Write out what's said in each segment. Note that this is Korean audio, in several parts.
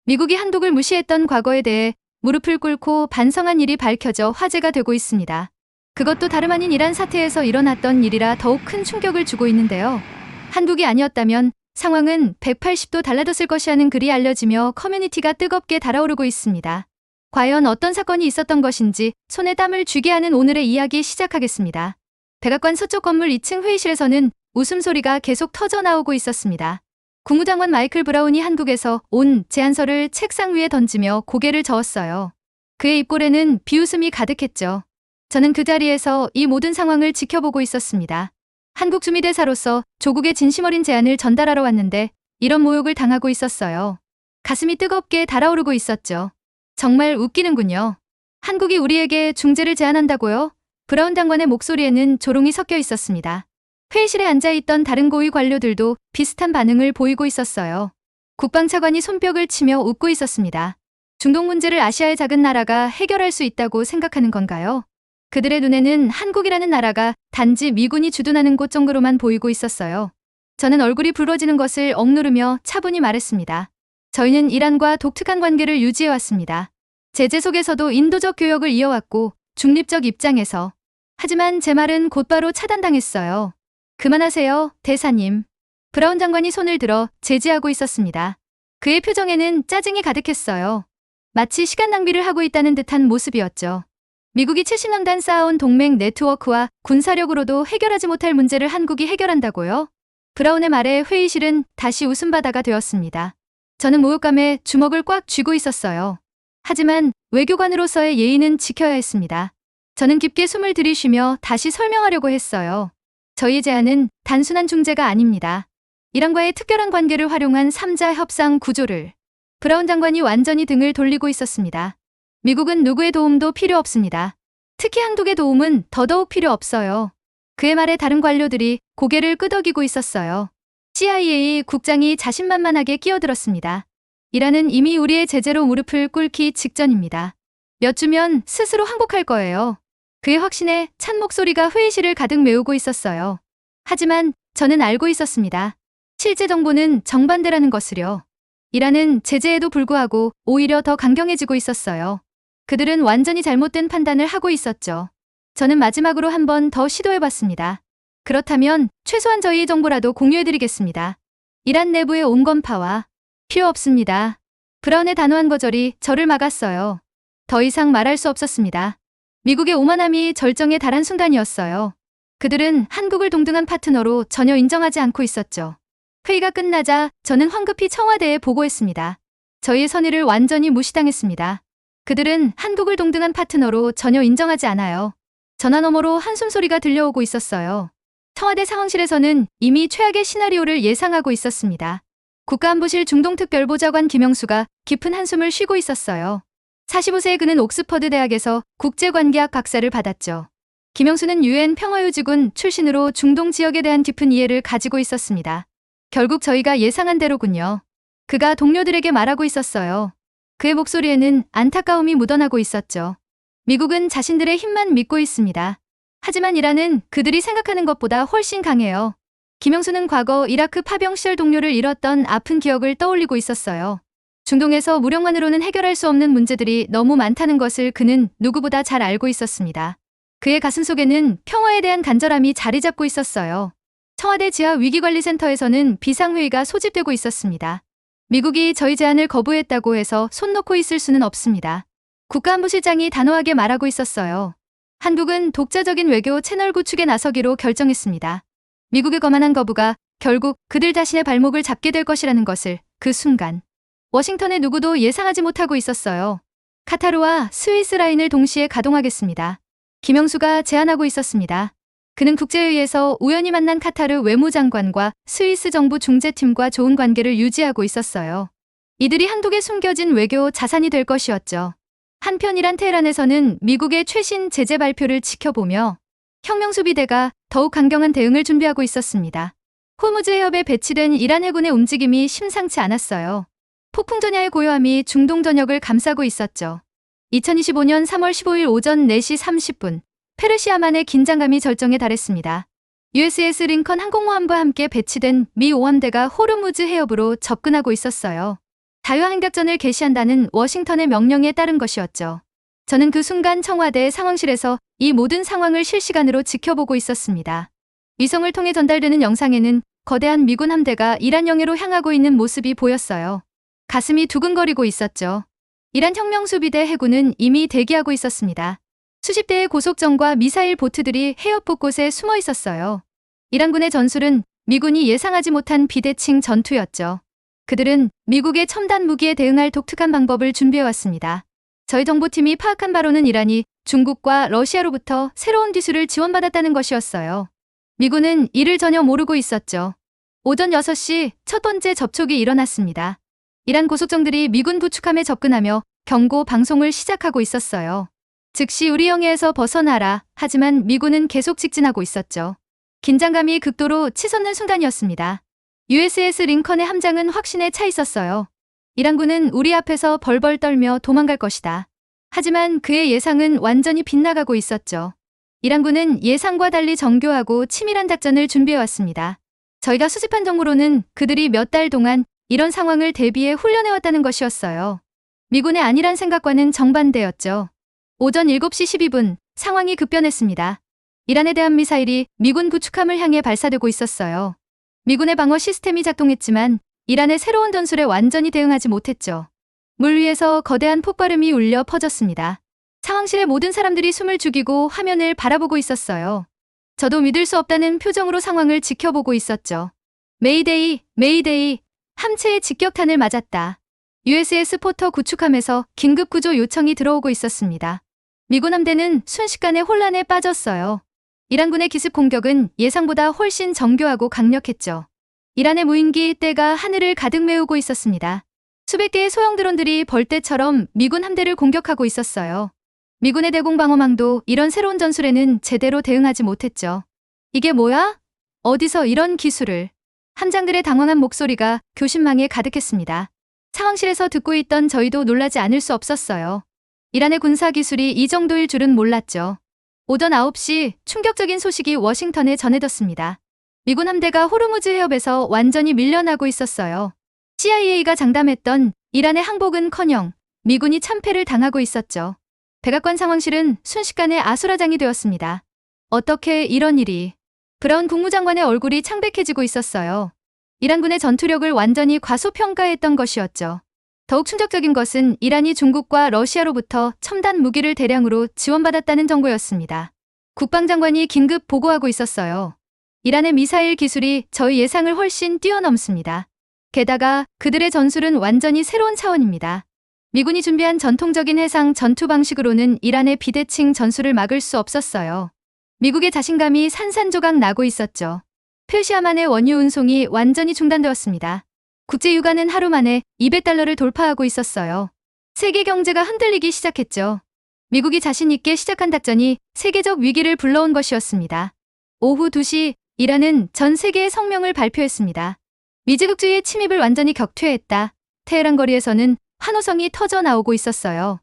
미국이 한국을 무시했던 과거에 대해 무릎을 꿇고 반성한 일이 밝혀져 화제가 되고 있습니다. 그것도 다름 아닌 이란 사태에서 일어났던 일이라 더욱 큰 충격을 주고 있는데요. 한국이 아니었다면 상황은 180도 달라졌을 것이라는 글이 알려지며 커뮤니티가 뜨겁게 달아오르고 있습니다. 과연 어떤 사건이 있었던 것인지 손에 땀을 쥐게 하는 오늘의 이야기 시작하겠습니다. 백악관 서쪽 건물 2층 회의실에서는 웃음소리가 계속 터져나오고 있었습니다. 국무장관 마이클 브라운이 한국에서 온 제안서를 책상 위에 던지며 고개를 저었어요. 그의 입꼬리는 비웃음이 가득했죠. 저는 그 자리에서 이 모든 상황을 지켜보고 있었습니다. 한국 주미대사로서 조국의 진심 어린 제안을 전달하러 왔는데 이런 모욕을 당하고 있었어요. 가슴이 뜨겁게 달아오르고 있었죠. 정말 웃기는군요. 한국이 우리에게 중재를 제안한다고요? 브라운 장관의 목소리에는 조롱이 섞여 있었습니다. 회의실에 앉아있던 다른 고위 관료들도 비슷한 반응을 보이고 있었어요. 국방차관이 손뼉을 치며 웃고 있었습니다. 중동 문제를 아시아의 작은 나라가 해결할 수 있다고 생각하는 건가요? 그들의 눈에는 한국이라는 나라가 단지 미군이 주둔하는 곳 정도로만 보이고 있었어요. 저는 얼굴이 붉어지는 것을 억누르며 차분히 말했습니다. 저희는 이란과 독특한 관계를 유지해왔습니다. 제재 속에서도 인도적 교역을 이어왔고 중립적 입장에서. 하지만 제 말은 곧바로 차단당했어요. 그만하세요, 대사님. 브라운 장관이 손을 들어 제지하고 있었습니다. 그의 표정에는 짜증이 가득했어요. 마치 시간 낭비를 하고 있다는 듯한 모습이었죠. 미국이 70년간 쌓아온 동맹 네트워크와 군사력으로도 해결하지 못할 문제를 한국이 해결한다고요? 브라운의 말에 회의실은 다시 웃음바다가 되었습니다. 저는 모욕감에 주먹을 꽉 쥐고 있었어요. 하지만 외교관으로서의 예의는 지켜야 했습니다. 저는 깊게 숨을 들이쉬며 다시 설명하려고 했어요. 저희 제안은 단순한 중재가 아닙니다. 이란과의 특별한 관계를 활용한 3자 협상 구조를. 브라운 장관이 완전히 등을 돌리고 있었습니다. 미국은 누구의 도움도 필요 없습니다. 특히 한국의 도움은 더더욱 필요 없어요. 그의 말에 다른 관료들이 고개를 끄덕이고 있었어요. CIA 국장이 자신만만하게 끼어들었습니다. 이란은 이미 우리의 제재로 무릎을 꿇기 직전입니다. 몇 주면 스스로 항복할 거예요. 그의 확신에 찬 목소리가 회의실을 가득 메우고 있었어요. 하지만 저는 알고 있었습니다. 실제 정보는 정반대라는 것을요. 이란은 제재에도 불구하고 오히려 더 강경해지고 있었어요. 그들은 완전히 잘못된 판단을 하고 있었죠. 저는 마지막으로 한 번 더 시도해봤습니다. 그렇다면 최소한 저희의 정보라도 공유해드리겠습니다. 이란 내부의 온건파와. 필요 없습니다. 브라운의 단호한 거절이 저를 막았어요. 더 이상 말할 수 없었습니다. 미국의 오만함이 절정에 달한 순간이었어요. 그들은 한국을 동등한 파트너로 전혀 인정하지 않고 있었죠. 회의가 끝나자 저는 황급히 청와대에 보고했습니다. 저희의 선의를 완전히 무시당했습니다. 그들은 한국을 동등한 파트너로 전혀 인정하지 않아요. 전화 너머로 한숨 소리가 들려오고 있었어요. 청와대 상황실에서는 이미 최악의 시나리오를 예상하고 있었습니다. 국가안보실 중동특별보좌관 김영수가 깊은 한숨을 쉬고 있었어요. 45세의 그는 옥스퍼드 대학에서 국제관계학 박사를 받았죠. 김영수는 UN 평화유지군 출신으로 중동 지역에 대한 깊은 이해를 가지고 있었습니다. 결국 저희가 예상한 대로군요. 그가 동료들에게 말하고 있었어요. 그의 목소리에는 안타까움이 묻어나고 있었죠. 미국은 자신들의 힘만 믿고 있습니다. 하지만 이란은 그들이 생각하는 것보다 훨씬 강해요. 김영수는 과거 이라크 파병 시절 동료를 잃었던 아픈 기억을 떠올리고 있었어요. 중동에서 무력만으로는 해결할 수 없는 문제들이 너무 많다는 것을 그는 누구보다 잘 알고 있었습니다. 그의 가슴속에는 평화에 대한 간절함이 자리 잡고 있었어요. 청와대 지하 위기관리센터에서는 비상회의가 소집되고 있었습니다. 미국이 저희 제안을 거부했다고 해서 손 놓고 있을 수는 없습니다. 국가안보실장이 단호하게 말하고 있었어요. 한국은 독자적인 외교 채널 구축에 나서기로 결정했습니다. 미국의 거만한 거부가 결국 그들 자신의 발목을 잡게 될 것이라는 것을 그 순간 워싱턴의 누구도 예상하지 못하고 있었어요. 카타르와 스위스 라인을 동시에 가동하겠습니다. 김영수가 제안하고 있었습니다. 그는 국제회의에서 우연히 만난 카타르 외무장관과 스위스 정부 중재팀과 좋은 관계를 유지하고 있었어요. 이들이 한국에 숨겨진 외교 자산이 될 것이었죠. 한편 이란 테헤란에서는 미국의 최신 제재 발표를 지켜보며 혁명수비대가 더욱 강경한 대응을 준비하고 있었습니다. 호르무즈 해협에 배치된 이란 해군의 움직임이 심상치 않았어요. 폭풍 전야의 고요함이 중동 전역을 감싸고 있었죠. 2025년 3월 15일 오전 4시 30분, 페르시아만의 긴장감이 절정에 달했습니다. USS 링컨 항공모함과 함께 배치된 미 오함대가 호르무즈 해협으로 접근하고 있었어요. 다유항행작전을 개시한다는 워싱턴의 명령에 따른 것이었죠. 저는 그 순간 청와대 상황실에서 이 모든 상황을 실시간으로 지켜보고 있었습니다. 위성을 통해 전달되는 영상에는 거대한 미군 함대가 이란 영해로 향하고 있는 모습이 보였어요. 가슴이 두근거리고 있었죠. 이란 혁명수비대 해군은 이미 대기하고 있었습니다. 수십 대의 고속정과 미사일 보트들이 해협 곳곳에 숨어 있었어요. 이란군의 전술은 미군이 예상하지 못한 비대칭 전투였죠. 그들은 미국의 첨단 무기에 대응할 독특한 방법을 준비해왔습니다. 저희 정보팀이 파악한 바로는 이란이 중국과 러시아로부터 새로운 기술을 지원받았다는 것이었어요. 미군은 이를 전혀 모르고 있었죠. 오전 6시 첫 번째 접촉이 일어났습니다. 이란 고속정들이 미군 부축함에 접근하며 경고 방송을 시작하고 있었어요. 즉시 우리 영해에서 벗어나라. 하지만 미군은 계속 직진하고 있었죠. 긴장감이 극도로 치솟는 순간이었습니다. USS 링컨의 함장은 확신에 차 있었어요. 이란군은 우리 앞에서 벌벌 떨며 도망갈 것이다. 하지만 그의 예상은 완전히 빗나가고 있었죠. 이란군은 예상과 달리 정교하고 치밀한 작전을 준비해왔습니다. 저희가 수집한 정보로는 그들이 몇 달 동안 이런 상황을 대비해 훈련해왔다는 것이었어요. 미군의 안일한 생각과는 정반대였죠. 오전 7시 12분 상황이 급변했습니다. 이란에 대한 미사일이 미군 구축함을 향해 발사되고 있었어요. 미군의 방어 시스템이 작동했지만 이란의 새로운 전술에 완전히 대응하지 못했죠. 물 위에서 거대한 폭발음이 울려 퍼졌습니다. 상황실의 모든 사람들이 숨을 죽이고 화면을 바라보고 있었어요. 저도 믿을 수 없다는 표정으로 상황을 지켜보고 있었죠. 메이데이, 메이데이, 함체의 직격탄을 맞았다. USS 포터 구축함에서 긴급 구조 요청이 들어오고 있었습니다. 미군 함대는 순식간에 혼란에 빠졌어요. 이란군의 기습 공격은 예상보다 훨씬 정교하고 강력했죠. 이란의 무인기 떼가 하늘을 가득 메우고 있었습니다. 수백 개의 소형 드론들이 벌떼처럼 미군 함대를 공격하고 있었어요. 미군의 대공방어망도 이런 새로운 전술에는 제대로 대응하지 못했죠. 이게 뭐야? 어디서 이런 기술을? 함장들의 당황한 목소리가 교신망에 가득했습니다. 상황실에서 듣고 있던 저희도 놀라지 않을 수 없었어요. 이란의 군사기술이 이 정도일 줄은 몰랐죠. 오전 9시 충격적인 소식이 워싱턴에 전해졌습니다. 미군 함대가 호르무즈 해협에서 완전히 밀려나고 있었어요. CIA가 장담했던 이란의 항복은커녕 미군이 참패를 당하고 있었죠. 백악관 상황실은 순식간에 아수라장이 되었습니다. 어떻게 이런 일이? 브라운 국무장관의 얼굴이 창백해지고 있었어요. 이란군의 전투력을 완전히 과소평가했던 것이었죠. 더욱 충격적인 것은 이란이 중국과 러시아로부터 첨단 무기를 대량으로 지원받았다는 정보였습니다. 국방장관이 긴급 보고하고 있었어요. 이란의 미사일 기술이 저희 예상을 훨씬 뛰어넘습니다. 게다가 그들의 전술은 완전히 새로운 차원입니다. 미군이 준비한 전통적인 해상 전투 방식으로는 이란의 비대칭 전술을 막을 수 없었어요. 미국의 자신감이 산산조각 나고 있었죠. 페르시아만의 원유 운송이 완전히 중단되었습니다. 국제유가는 하루 만에 $200를 돌파하고 있었어요. 세계 경제가 흔들리기 시작했죠. 미국이 자신 있게 시작한 작전이 세계적 위기를 불러온 것이었습니다. 오후 2시 이란은 전 세계에 성명을 발표했습니다. 미제국주의의 침입을 완전히 격퇴했다. 테헤란 거리에서는 환호성이 터져 나오고 있었어요.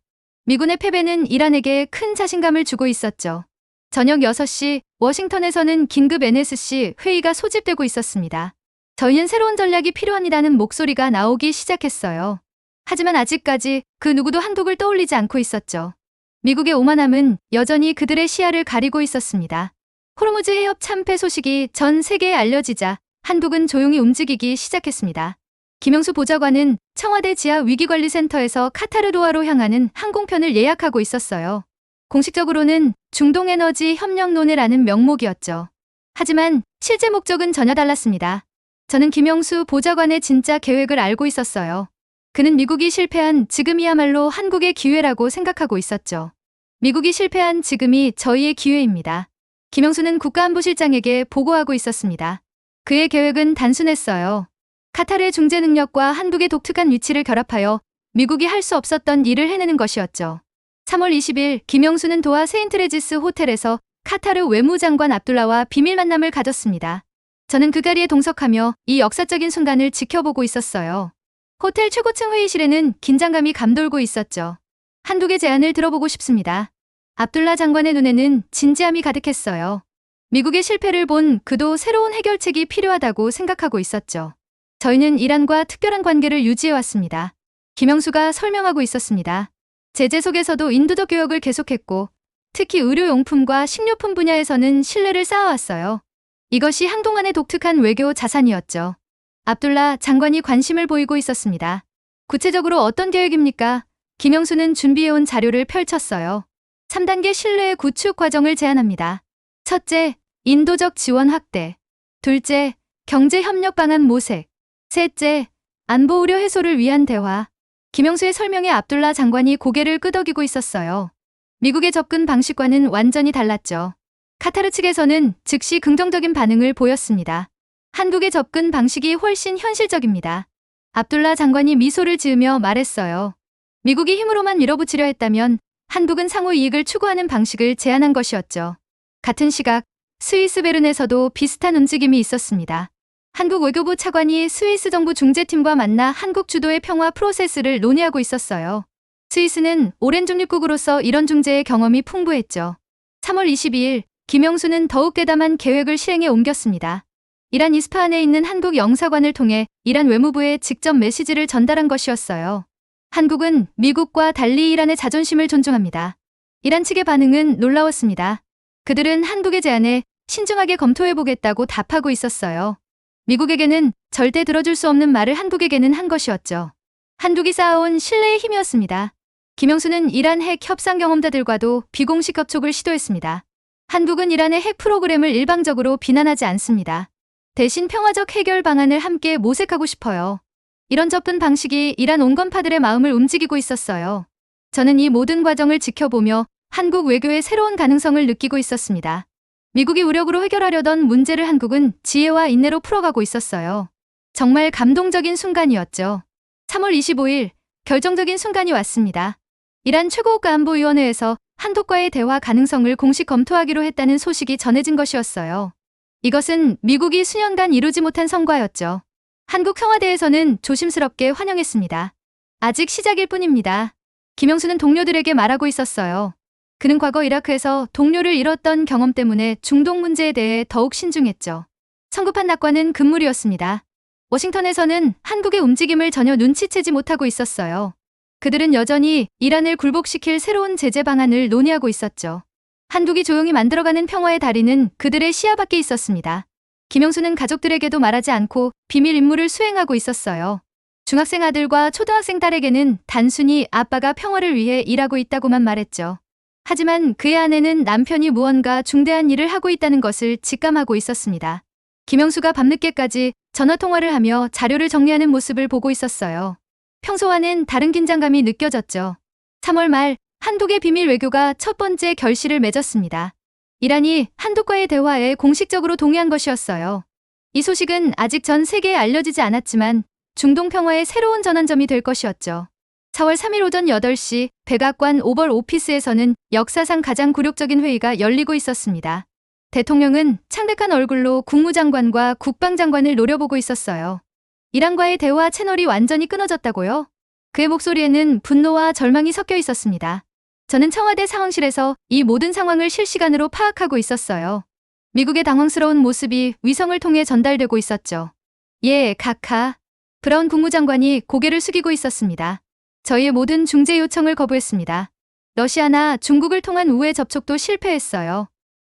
미군의 패배는 이란에게 큰 자신감을 주고 있었죠. 저녁 6시 워싱턴에서는 긴급 NSC 회의가 소집되고 있었습니다. 저희는 새로운 전략이 필요합니다는 목소리가 나오기 시작했어요. 하지만 아직까지 그 누구도 한국을 떠올리지 않고 있었죠. 미국의 오만함은 여전히 그들의 시야를 가리고 있었습니다. 호르무즈 해협 참패 소식이 전 세계에 알려지자 한국은 조용히 움직이기 시작했습니다. 김영수 보좌관은 청와대 지하 위기관리센터에서 카타르 도하로 향하는 항공편을 예약하고 있었어요. 공식적으로는 중동에너지 협력논의라는 명목이었죠. 하지만 실제 목적은 전혀 달랐습니다. 저는 김영수 보좌관의 진짜 계획을 알고 있었어요. 그는 미국이 실패한 지금이야말로 한국의 기회라고 생각하고 있었죠. 미국이 실패한 지금이 저희의 기회입니다. 김영수는 국가안보실장에게 보고하고 있었습니다. 그의 계획은 단순했어요. 카타르의 중재 능력과 한국의 독특한 위치를 결합하여 미국이 할 수 없었던 일을 해내는 것이었죠. 3월 20일 김영수는 도하 세인트레지스 호텔에서 카타르 외무장관 압둘라와 비밀 만남을 가졌습니다. 저는 그 자리에 동석하며 이 역사적인 순간을 지켜보고 있었어요. 호텔 최고층 회의실에는 긴장감이 감돌고 있었죠. 한국의 제안을 들어보고 싶습니다. 압둘라 장관의 눈에는 진지함이 가득했어요. 미국의 실패를 본 그도 새로운 해결책이 필요하다고 생각하고 있었죠. 저희는 이란과 특별한 관계를 유지해왔습니다. 김영수가 설명하고 있었습니다. 제재 속에서도 인도적 교역을 계속했고 특히 의료용품과 식료품 분야에서는 신뢰를 쌓아왔어요. 이것이 한동안의 독특한 외교 자산이었죠. 압둘라 장관이 관심을 보이고 있었습니다. 구체적으로 어떤 계획입니까? 김영수는 준비해온 자료를 펼쳤어요. 3단계 신뢰 구축 과정을 제안합니다. 첫째, 인도적 지원 확대. 둘째, 경제협력 방안 모색. 셋째, 안보 우려 해소를 위한 대화. 김영수의 설명에 압둘라 장관이 고개를 끄덕이고 있었어요. 미국의 접근 방식과는 완전히 달랐죠. 카타르 측에서는 즉시 긍정적인 반응을 보였습니다. 한국의 접근 방식이 훨씬 현실적입니다. 압둘라 장관이 미소를 지으며 말했어요. 미국이 힘으로만 밀어붙이려 했다면 한국은 상호 이익을 추구하는 방식을 제안한 것이었죠. 같은 시각 스위스 베른에서도 비슷한 움직임이 있었습니다. 한국 외교부 차관이 스위스 정부 중재팀과 만나 한국 주도의 평화 프로세스를 논의하고 있었어요. 스위스는 오랜 중립국으로서 이런 중재의 경험이 풍부했죠. 3월 22일 김영수는 더욱 대담한 계획을 실행에 옮겼습니다. 이란 이스파한에 있는 한국 영사관을 통해 이란 외무부에 직접 메시지를 전달한 것이었어요. 한국은 미국과 달리 이란의 자존심을 존중합니다. 이란 측의 반응은 놀라웠습니다. 그들은 한국의 제안에 신중하게 검토해보겠다고 답하고 있었어요. 미국에게는 절대 들어줄 수 없는 말을 한국에게는 한 것이었죠. 한국이 쌓아온 신뢰의 힘이었습니다. 김영수는 이란 핵 협상 경험자들과도 비공식 접촉을 시도했습니다. 한국은 이란의 핵 프로그램을 일방적으로 비난하지 않습니다. 대신 평화적 해결 방안을 함께 모색하고 싶어요. 이런 접근 방식이 이란 온건파들의 마음을 움직이고 있었어요. 저는 이 모든 과정을 지켜보며 한국 외교의 새로운 가능성을 느끼고 있었습니다. 미국이武力으로 해결하려던 문제를 한국은 지혜와 인내로 풀어가고 있었어요. 정말 감동적인 순간이었죠. 3월 25일 결정적인 순간이 왔습니다. 이란 최고국가안보위원회에서 한국과의 대화 가능성을 공식 검토하기로 했다는 소식이 전해진 것이었어요. 이것은 미국이 수년간 이루지 못한 성과였죠. 한국 청와대에서는 조심스럽게 환영했습니다. 아직 시작일 뿐입니다. 김영수는 동료들에게 말하고 있었어요. 그는 과거 이라크에서 동료를 잃었던 경험 때문에 중동 문제에 대해 더욱 신중했죠. 성급한 낙관은 금물이었습니다. 워싱턴에서는 한국의 움직임을 전혀 눈치채지 못하고 있었어요. 그들은 여전히 이란을 굴복시킬 새로운 제재 방안을 논의하고 있었죠. 한국이 조용히 만들어가는 평화의 다리는 그들의 시야 밖에 있었습니다. 김영수는 가족들에게도 말하지 않고 비밀 임무를 수행하고 있었어요. 중학생 아들과 초등학생 딸에게는 단순히 아빠가 평화를 위해 일하고 있다고만 말했죠. 하지만 그의 아내는 남편이 무언가 중대한 일을 하고 있다는 것을 직감하고 있었습니다. 김영수가 밤늦게까지 전화통화를 하며 자료를 정리하는 모습을 보고 있었어요. 평소와는 다른 긴장감이 느껴졌죠. 3월 말 한국의 비밀 외교가 첫 번째 결실을 맺었습니다. 이란이 한국과의 대화에 공식적으로 동의한 것이었어요. 이 소식은 아직 전 세계에 알려지지 않았지만 중동 평화의 새로운 전환점이 될 것이었죠. 4월 3일 오전 8시 백악관 오벌 오피스에서는 역사상 가장 굴욕적인 회의가 열리고 있었습니다. 대통령은 창백한 얼굴로 국무장관과 국방장관을 노려보고 있었어요. 이란과의 대화 채널이 완전히 끊어졌다고요? 그의 목소리에는 분노와 절망이 섞여 있었습니다. 저는 청와대 상황실에서 이 모든 상황을 실시간으로 파악하고 있었어요. 미국의 당황스러운 모습이 위성을 통해 전달되고 있었죠. 예, 카카. 브라운 국무장관이 고개를 숙이고 있었습니다. 저희의 모든 중재 요청을 거부했습니다. 러시아나 중국을 통한 우회 접촉도 실패했어요.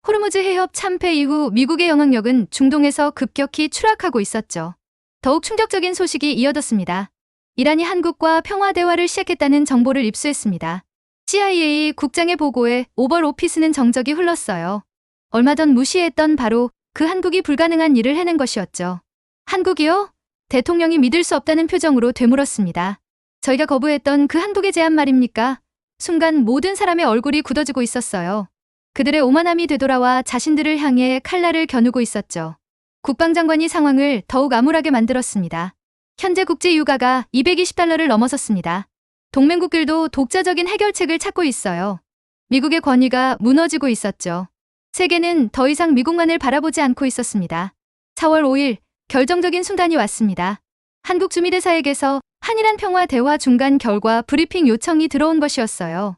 호르무즈 해협 참패 이후 미국의 영향력은 중동에서 급격히 추락하고 있었죠. 더욱 충격적인 소식이 이어졌습니다. 이란이 한국과 평화 대화를 시작했다는 정보를 입수했습니다. CIA 국장의 보고에 오벌 오피스는 정적이 흘렀어요. 얼마 전 무시했던 바로 그 한국이 불가능한 일을 해낸 것이었죠. 한국이요? 대통령이 믿을 수 없다는 표정으로 되물었습니다. 저희가 거부했던 그 한국의 제안 말입니까? 순간 모든 사람의 얼굴이 굳어지고 있었어요. 그들의 오만함이 되돌아와 자신들을 향해 칼날을 겨누고 있었죠. 국방장관이 상황을 더욱 암울하게 만들었습니다. 현재 국제 유가가 $220를 넘어섰습니다. 동맹국들도 독자적인 해결책을 찾고 있어요. 미국의 권위가 무너지고 있었죠. 세계는 더 이상 미국만을 바라보지 않고 있었습니다. 4월 5일 결정적인 순간이 왔습니다. 한국 주미대사에게서 한이란 평화 대화 중간 결과 브리핑 요청이 들어온 것이었어요.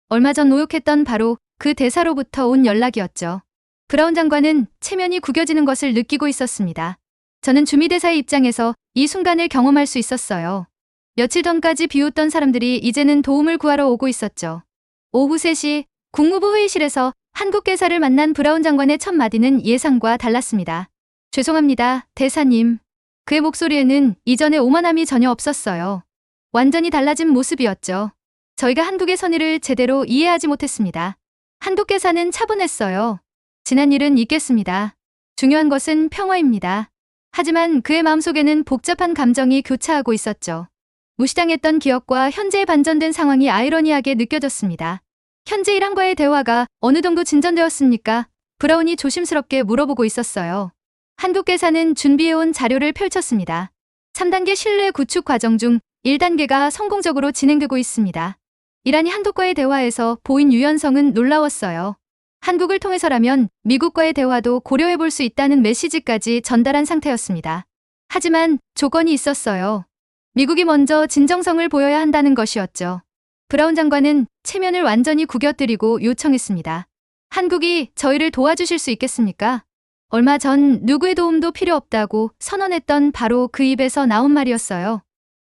얼마 전 노역했던 바로 그 대사로부터 온 연락이었죠. 브라운 장관은 체면이 구겨지는 것을 느끼고 있었습니다. 저는 주미대사의 입장에서 이 순간을 경험할 수 있었어요. 며칠 전까지 비웃던 사람들이 이제는 도움을 구하러 오고 있었죠. 오후 3시 국무부 회의실에서 한국 대사를 만난 브라운 장관의 첫 마디는 예상과 달랐습니다. 죄송합니다, 대사님. 그의 목소리에는 이전의 오만함이 전혀 없었어요. 완전히 달라진 모습이었죠. 저희가 한국의 선의를 제대로 이해하지 못했습니다. 한국 대사는 차분했어요. 지난 일은 잊겠습니다. 중요한 것은 평화입니다. 하지만 그의 마음속에는 복잡한 감정이 교차하고 있었죠. 무시당했던 기억과 현재의 반전된 상황이 아이러니하게 느껴졌습니다. 현재 이란과의 대화가 어느 정도 진전되었습니까? 브라운이 조심스럽게 물어보고 있었어요. 한국 대사는 준비해온 자료를 펼쳤습니다. 3단계 신뢰 구축 과정 중 1단계가 성공적으로 진행되고 있습니다. 이란이 한국과의 대화에서 보인 유연성은 놀라웠어요. 한국을 통해서라면 미국과의 대화도 고려해볼 수 있다는 메시지까지 전달한 상태였습니다. 하지만 조건이 있었어요. 미국이 먼저 진정성을 보여야 한다는 것이었죠. 브라운 장관은 체면을 완전히 구겨뜨리고 요청했습니다. 한국이 저희를 도와주실 수 있겠습니까? 얼마 전 누구의 도움도 필요 없다고 선언했던 바로 그 입에서 나온 말이었어요.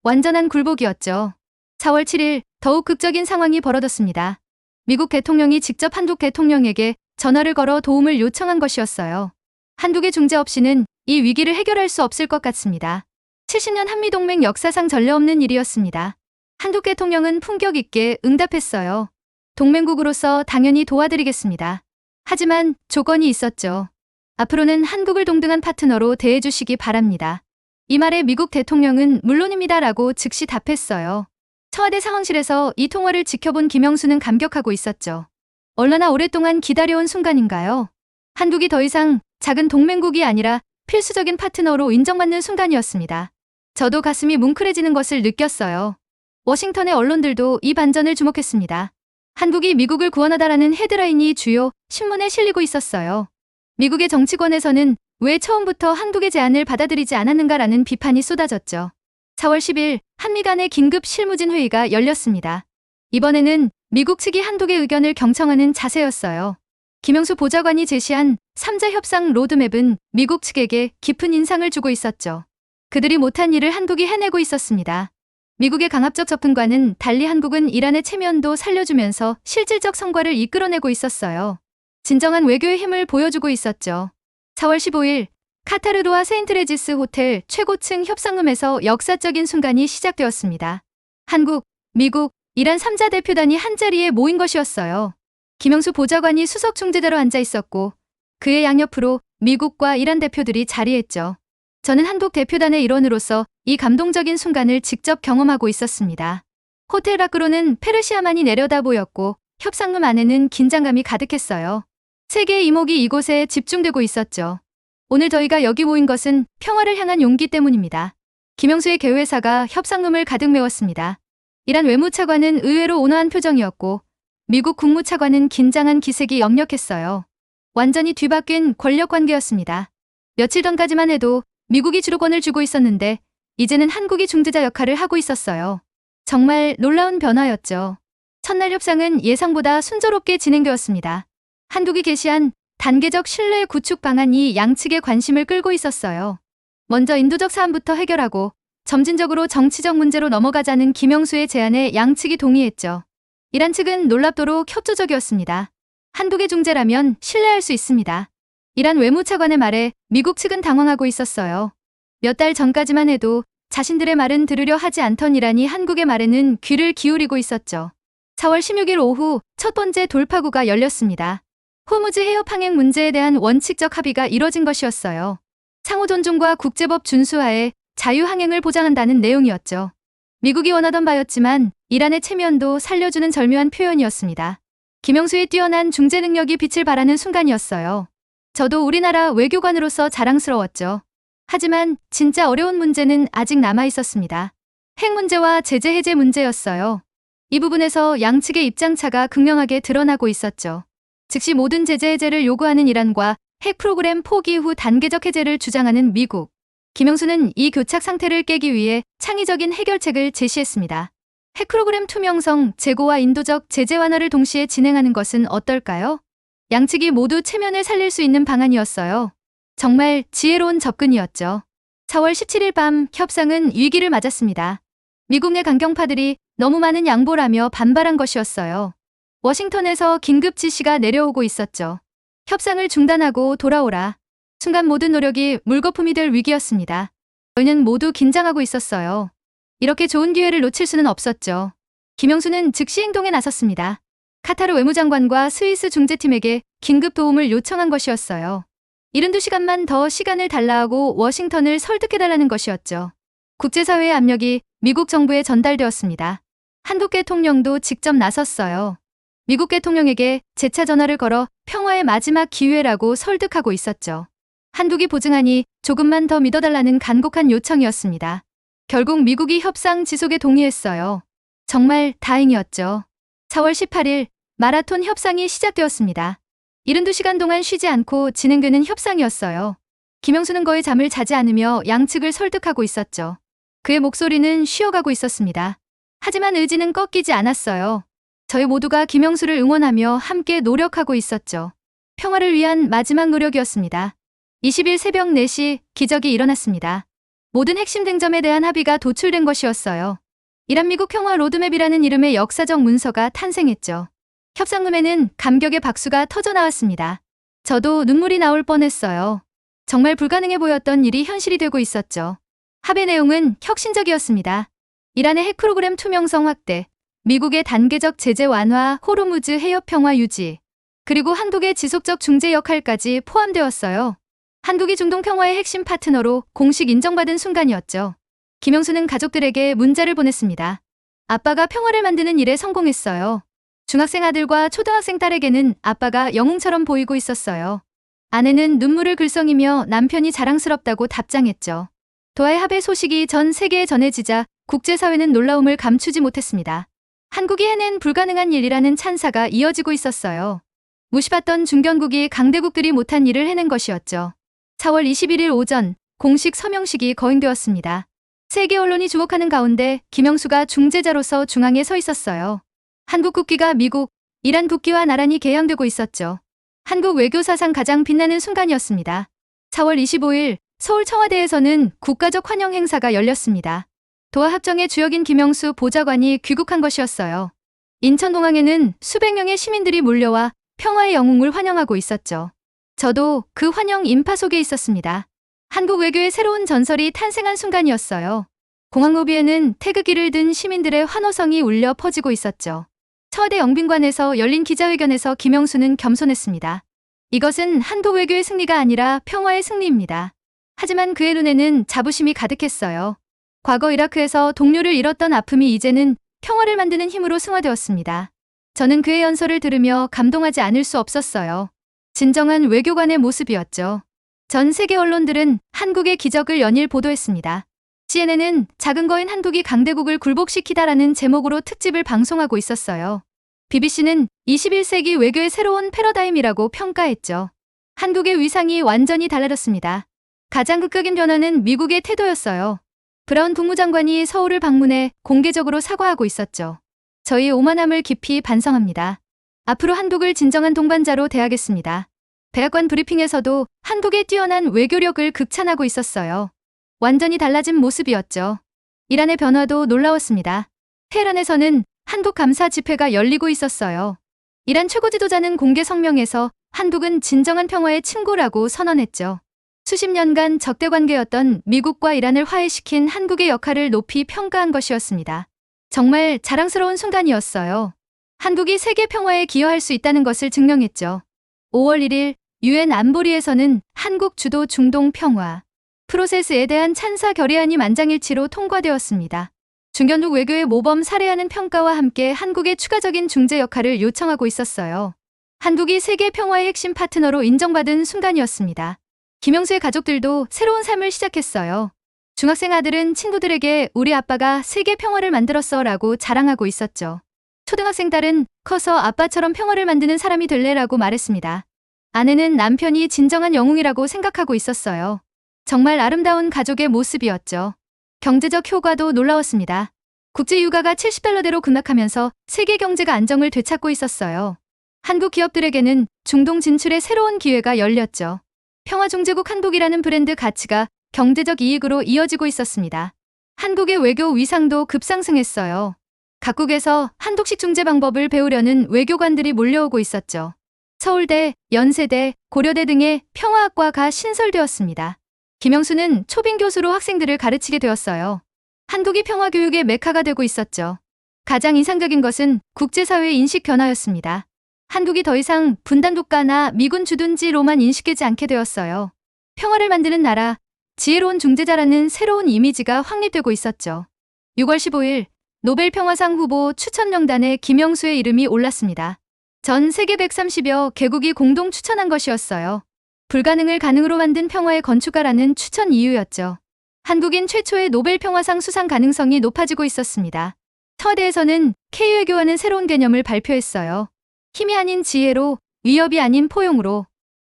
완전한 굴복이었죠. 4월 7일 더욱 극적인 상황이 벌어졌습니다. 미국 대통령이 직접 한국 대통령에게 전화를 걸어 도움을 요청한 것이었어요. 한국의 중재 없이는 이 위기를 해결할 수 없을 것 같습니다. 70년 한미동맹 역사상 전례 없는 일이었습니다. 한국 대통령은 품격 있게 응답했어요. 동맹국으로서 당연히 도와드리겠습니다. 하지만 조건이 있었죠. 앞으로는 한국을 동등한 파트너로 대해주시기 바랍니다. 이 말에 미국 대통령은 물론입니다라고 즉시 답했어요. 청와대 상황실에서 이 통화를 지켜본 김영수는 감격하고 있었죠. 얼마나 오랫동안 기다려온 순간인가요? 한국이 더 이상 작은 동맹국이 아니라 필수적인 파트너로 인정받는 순간이었습니다. 저도 가슴이 뭉클해지는 것을 느꼈어요. 워싱턴의 언론들도 이 반전을 주목했습니다. 한국이 미국을 구원하다라는 헤드라인이 주요 신문에 실리고 있었어요. 미국의 정치권에서는 왜 처음부터 한국의 제안을 받아들이지 않았는가라는 비판이 쏟아졌죠. 4월 10일 한미 간의 긴급 실무진 회의가 열렸습니다. 이번에는 미국 측이 한국의 의견을 경청하는 자세였어요. 김영수 보좌관이 제시한 3자 협상 로드맵은 미국 측에게 깊은 인상을 주고 있었죠. 그들이 못한 일을 한국이 해내고 있었습니다. 미국의 강압적 접근과는 달리 한국은 이란의 체면도 살려주면서 실질적 성과를 이끌어내고 있었어요. 진정한 외교의 힘을 보여주고 있었죠. 4월 15일 카타르로아 세인트레지스 호텔 최고층 협상룸에서 역사적인 순간이 시작되었습니다. 한국, 미국, 이란 3자 대표단이 한자리에 모인 것이었어요. 김영수 보좌관이 수석 중재자로 앉아 있었고 그의 양옆으로 미국과 이란 대표들이 자리했죠. 저는 한국 대표단의 일원으로서 이 감동적인 순간을 직접 경험하고 있었습니다. 호텔 밖으로는 페르시아만이 내려다 보였고 협상룸 안에는 긴장감이 가득했어요. 세계의 이목이 이곳에 집중되고 있었죠. 오늘 저희가 여기 모인 것은 평화를 향한 용기 때문입니다. 김영수의 개회사가 협상룸을 가득 메웠습니다. 이란 외무차관은 의외로 온화한 표정이었고 미국 국무차관은 긴장한 기색이 역력했어요. 완전히 뒤바뀐 권력 관계였습니다. 며칠 전까지만 해도 미국이 주도권을 쥐고 있었는데 이제는 한국이 중재자 역할을 하고 있었어요. 정말 놀라운 변화였죠. 첫날 협상은 예상보다 순조롭게 진행되었습니다. 한국이 게시한 단계적 신뢰 구축 방안이 양측의 관심을 끌고 있었어요. 먼저 인도적 사안부터 해결하고 점진적으로 정치적 문제로 넘어가자는 김영수의 제안에 양측이 동의했죠. 이란 측은 놀랍도록 협조적이었습니다. 한국의 중재라면 신뢰할 수 있습니다. 이란 외무차관의 말에 미국 측은 당황하고 있었어요. 몇 달 전까지만 해도 자신들의 말은 들으려 하지 않던 이란이 한국의 말에는 귀를 기울이고 있었죠. 4월 16일 오후 첫 번째 돌파구가 열렸습니다. 호무즈 해협 항행 문제에 대한 원칙적 합의가 이뤄진 것이었어요. 상호 존중과 국제법 준수하에 자유항행을 보장한다는 내용이었죠. 미국이 원하던 바였지만 이란의 체면도 살려주는 절묘한 표현이었습니다. 김영수의 뛰어난 중재 능력이 빛을 발하는 순간이었어요. 저도 우리나라 외교관으로서 자랑스러웠죠. 하지만 진짜 어려운 문제는 아직 남아 있었습니다. 핵 문제와 제재 해제 문제였어요. 이 부분에서 양측의 입장차가 극명하게 드러나고 있었죠. 즉시 모든 제재 해제를 요구하는 이란과 핵 프로그램 포기 후 단계적 해제를 주장하는 미국. 김영수는 이 교착 상태를 깨기 위해 창의적인 해결책을 제시했습니다. 핵 프로그램 투명성, 재고와 인도적 제재 완화를 동시에 진행하는 것은 어떨까요? 양측이 모두 체면을 살릴 수 있는 방안이었어요. 정말 지혜로운 접근이었죠. 4월 17일 밤 협상은 위기를 맞았습니다. 미국 내 강경파들이 너무 많은 양보라며 반발한 것이었어요. 워싱턴에서 긴급 지시가 내려오고 있었죠. 협상을 중단하고 돌아오라. 순간 모든 노력이 물거품이 될 위기였습니다. 저희는 모두 긴장하고 있었어요. 이렇게 좋은 기회를 놓칠 수는 없었죠. 김영수는 즉시 행동에 나섰습니다. 카타르 외무장관과 스위스 중재팀에게 긴급 도움을 요청한 것이었어요. 72시간만 더 시간을 달라 하고 워싱턴을 설득해달라는 것이었죠. 국제사회의 압력이 미국 정부에 전달되었습니다. 한국 대통령도 직접 나섰어요. 미국 대통령에게 재차 전화를 걸어 평화의 마지막 기회라고 설득하고 있었죠. 한국이 보증하니 조금만 더 믿어달라는 간곡한 요청이었습니다. 결국 미국이 협상 지속에 동의했어요. 정말 다행이었죠. 4월 18일 마라톤 협상이 시작되었습니다. 72시간 동안 쉬지 않고 진행되는 협상이었어요. 김영수는 거의 잠을 자지 않으며 양측을 설득하고 있었죠. 그의 목소리는 쉬어가고 있었습니다. 하지만 의지는 꺾이지 않았어요. 저희 모두가 김영수를 응원하며 함께 노력하고 있었죠. 평화를 위한 마지막 노력이었습니다. 20일 새벽 4시 기적이 일어났습니다. 모든 핵심 쟁점에 대한 합의가 도출된 것이었어요. 이란미국 평화 로드맵이라는 이름의 역사적 문서가 탄생했죠. 협상룸에는 감격의 박수가 터져나왔습니다. 저도 눈물이 나올 뻔했어요. 정말 불가능해 보였던 일이 현실이 되고 있었죠. 합의 내용은 혁신적이었습니다. 이란의 핵 프로그램 투명성 확대, 미국의 단계적 제재 완화, 호르무즈 해협 평화 유지, 그리고 한국의 지속적 중재 역할까지 포함되었어요. 한국이 중동 평화의 핵심 파트너로 공식 인정받은 순간이었죠. 김영수는 가족들에게 문자를 보냈습니다. 아빠가 평화를 만드는 일에 성공했어요. 중학생 아들과 초등학생 딸에게는 아빠가 영웅처럼 보이고 있었어요. 아내는 눈물을 글썽이며 남편이 자랑스럽다고 답장했죠. 도하의 합의 소식이 전 세계에 전해지자 국제사회는 놀라움을 감추지 못했습니다. 한국이 해낸 불가능한 일이라는 찬사가 이어지고 있었어요. 무시받던 중견국이 강대국들이 못한 일을 해낸 것이었죠. 4월 21일 오전 공식 서명식이 거행되었습니다. 세계 언론이 주목하는 가운데 김영수가 중재자로서 중앙에 서 있었어요. 한국 국기가 미국, 이란 국기와 나란히 개양되고 있었죠. 한국 외교사상 가장 빛나는 순간이었습니다. 4월 25일 서울 청와대에서는 국가적 환영 행사가 열렸습니다. 도하 합정의 주역인 김영수 보좌관이 귀국한 것이었어요. 인천공항에는 수백 명의 시민들이 몰려와 평화의 영웅을 환영하고 있었죠. 저도 그 환영 인파 속에 있었습니다. 한국 외교의 새로운 전설이 탄생한 순간이었어요. 공항 로비에는 태극기를 든 시민들의 환호성이 울려 퍼지고 있었죠. 청와대 영빈관에서 열린 기자회견에서 김영수는 겸손했습니다. 이것은 한국 외교의 승리가 아니라 평화의 승리입니다. 하지만 그의 눈에는 자부심이 가득했어요. 과거 이라크에서 동료를 잃었던 아픔이 이제는 평화를 만드는 힘으로 승화되었습니다. 저는 그의 연설을 들으며 감동하지 않을 수 없었어요. 진정한 외교관의 모습이었죠. 전 세계 언론들은 한국의 기적을 연일 보도했습니다. CNN은 작은 거인 한국이 강대국을 굴복시키다라는 제목으로 특집을 방송하고 있었어요. BBC는 21세기 외교의 새로운 패러다임이라고 평가했죠. 한국의 위상이 완전히 달라졌습니다. 가장 극적인 변화는 미국의 태도였어요. 브라운 국무장관이 서울을 방문해 공개적으로 사과하고 있었죠. 저희 오만함을 깊이 반성합니다. 앞으로 한국을 진정한 동반자로 대하겠습니다. 백악관 브리핑에서도 한국의 뛰어난 외교력을 극찬하고 있었어요. 완전히 달라진 모습이었죠. 이란의 변화도 놀라웠습니다. 테헤란에서는 한국 감사 집회가 열리고 있었어요. 이란 최고 지도자는 공개 성명에서 한국은 진정한 평화의 친구라고 선언했죠. 수십 년간 적대 관계였던 미국과 이란을 화해시킨 한국의 역할을 높이 평가한 것이었습니다. 정말 자랑스러운 순간이었어요. 한국이 세계 평화에 기여할 수 있다는 것을 증명했죠. 5월 1일 UN 안보리에서는 한국 주도 중동 평화 프로세스에 대한 찬사 결의안이 만장일치로 통과되었습니다. 중견국 외교의 모범 사례하는 평가와 함께 한국의 추가적인 중재 역할을 요청하고 있었어요. 한국이 세계 평화의 핵심 파트너로 인정받은 순간이었습니다. 김영수의 가족들도 새로운 삶을 시작했어요. 중학생 아들은 친구들에게 우리 아빠가 세계 평화를 만들었어 라고 자랑하고 있었죠. 초등학생 딸은 커서 아빠처럼 평화를 만드는 사람이 될래라고 말했습니다. 아내는 남편이 진정한 영웅이라고 생각하고 있었어요. 정말 아름다운 가족의 모습이었죠. 경제적 효과도 놀라웠습니다. 국제 유가가 $70대로 급락하면서 세계 경제가 안정을 되찾고 있었어요. 한국 기업들에게는 중동 진출의 새로운 기회가 열렸죠. 평화중재국 한국이라는 브랜드 가치가 경제적 이익으로 이어지고 있었습니다. 한국의 외교 위상도 급상승했어요. 각국에서 한독식 중재 방법을 배우려는 외교관들이 몰려오고 있었죠. 서울대, 연세대, 고려대 등의 평화학과가 신설되었습니다. 김영수는 초빙 교수로 학생들을 가르치게 되었어요. 한국이 평화교육의 메카가 되고 있었죠. 가장 인상적인 것은 국제사회의 인식 변화였습니다. 한국이 더 이상 분단 국가나 미군 주둔지로만 인식되지 않게 되었어요. 평화를 만드는 나라, 지혜로운 중재자라는 새로운 이미지가 확립되고 있었죠. 6월 15일 노벨 평화상 후보 추천 명단에 김영수의 이름이 올랐습니다. 전 세계 130여 개국이 공동 추천한 것이었어요. 불가능을 가능으로 만든 평화의 건축가라는 추천 이유였죠. 한국인 최초의 노벨 평화상 수상 가능성이 높아지고 있었습니다. 청와대에서는 K외교와는 새로운 개념을 발표했어요. 힘이 아닌 지혜로, 위협이 아닌 포용으로,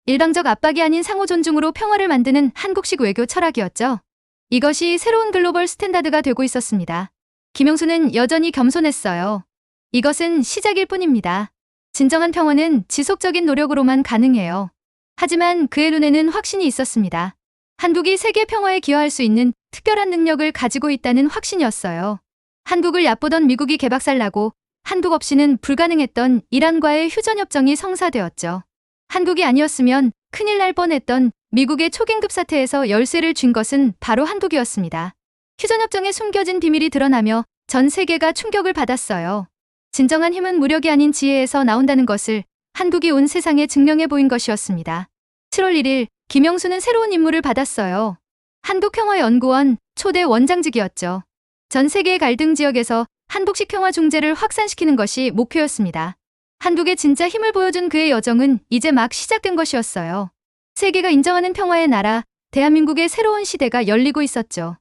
일방적 압박이 아닌 상호 존중으로 평화를 만드는 한국식 외교 철학이었죠. 이것이 새로운 글로벌 스탠다드가 되고 있었습니다. 김영수는 여전히 겸손했어요. 이것은 시작일 뿐입니다. 진정한 평화는 지속적인 노력으로만 가능해요. 하지만 그의 눈에는 확신이 있었습니다. 한국이 세계 평화에 기여할 수 있는 특별한 능력을 가지고 있다는 확신이었어요. 한국을 얕보던 미국이 개박살나고 한국 없이는 불가능했던 이란과의 휴전협정이 성사되었죠. 한국이 아니었으면 큰일 날 뻔했던 미국의 초긴급 사태에서 열쇠를 쥔 것은 바로 한국이었습니다. 휴전협정에 숨겨진 비밀이 드러나며 전 세계가 충격을 받았어요. 진정한 힘은 무력이 아닌 지혜에서 나온다는 것을 한국이 온 세상에 증명해 보인 것이었습니다. 7월 1일 김영수는 새로운 임무를 받았어요. 한국평화연구원 초대 원장직이었죠. 전 세계의 갈등 지역에서 한국식 평화 중재를 확산시키는 것이 목표였습니다. 한국의 진짜 힘을 보여준 그의 여정은 이제 막 시작된 것이었어요. 세계가 인정하는 평화의 나라, 대한민국의 새로운 시대가 열리고 있었죠.